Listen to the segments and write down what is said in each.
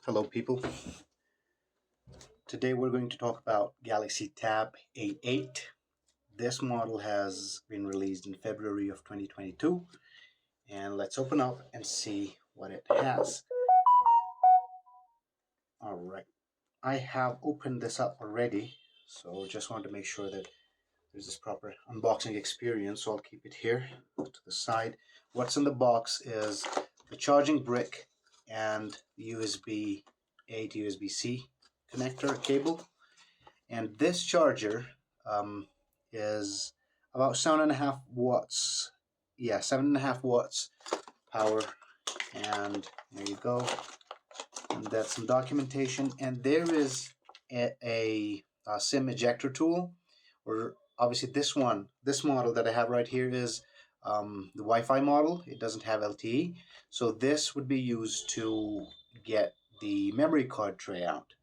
Hello people. Today we're going to talk about Galaxy Tab A8. This model has been released in February of 2022, and let's open up and see what it has. Alright, I have opened this up already, so just want to make sure that there's this proper unboxing experience, so I'll keep it here to the side. What's in the box is the charging brick and USB-A to USB-C connector cable, and this charger is about 7.5 watts. Yeah, 7.5 watts power, and there you go. And that's some documentation, and there is a SIM ejector tool, or obviously this model that I have right here is the Wi-Fi model. It doesn't have LTE, so this would be used to get the memory card tray out.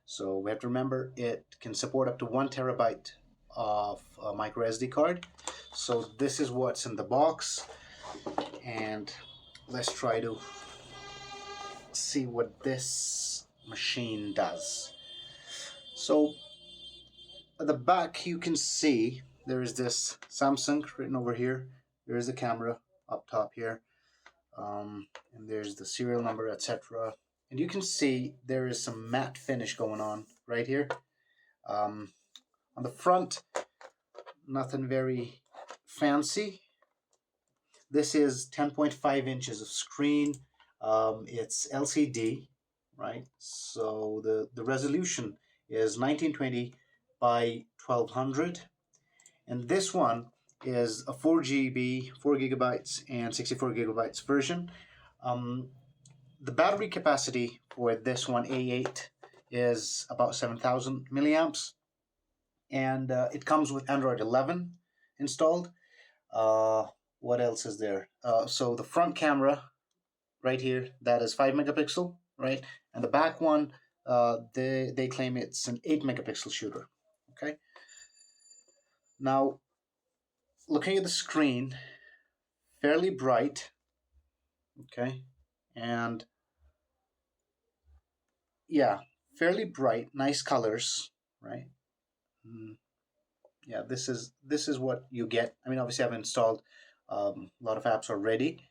So we have to remember it can support up to 1 terabyte of a micro SD card. So this is what's in the box, and let's try to see what this machine does. So at the back you can see there is this Samsung written over here. There is the camera up top here, and there's the serial number, etc. And you can see there is some matte finish going on right here. On the front, nothing very fancy. This is 10.5 inches of screen. It's LCD, right? So the resolution is 1920 by 1200. And this one is a 4 gigabytes and 64 gigabytes version. The battery capacity for this one, A8, is about 7,000 milliamps. And it comes with Android 11 installed. What else is there? So the front camera right here, that is 5 megapixel, right? And the back one, they claim it's an 8 megapixel shooter. Okay. Now, looking at the screen, fairly bright. Okay, and yeah, fairly bright, nice colors, right? Yeah, this is what you get. I mean, obviously, I've installed a lot of apps already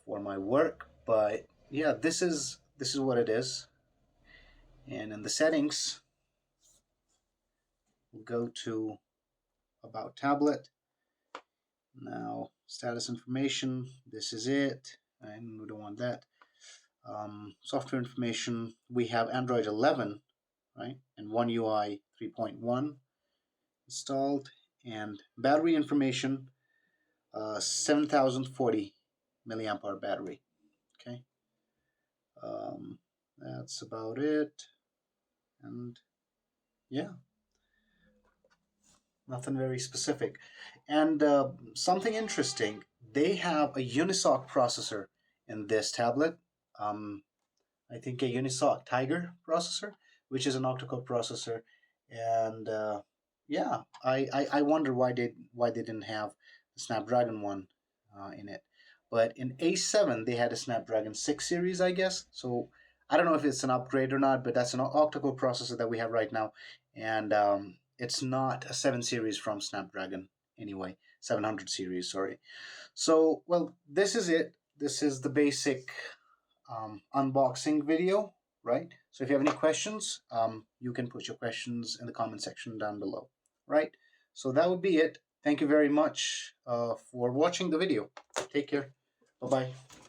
for my work, but yeah, this is what it is. And in the settings, we'll go to About Tablet. Now, status information. This is it, and we don't want that. Software information. We have Android 11, right, and One UI 3.1 installed, and battery information. 7,040 milliamp hour battery. Okay, that's about it, and yeah, nothing very specific. And something interesting, they have a Unisoc processor in this tablet. I think a Unisoc Tiger processor, which is an octa-core processor, and yeah, I wonder why they didn't have the Snapdragon one in it. But in A7 they had a Snapdragon 6 series, I guess. So I don't know if it's an upgrade or not, but that's an octa-core processor that we have right now, and it's not a 7 series from Snapdragon anyway, 700 series, sorry. So, well, this is it. This is the basic unboxing video, right? So if you have any questions, you can put your questions in the comment section down below, right? So that would be it. Thank you very much for watching the video. Take care. Bye-bye.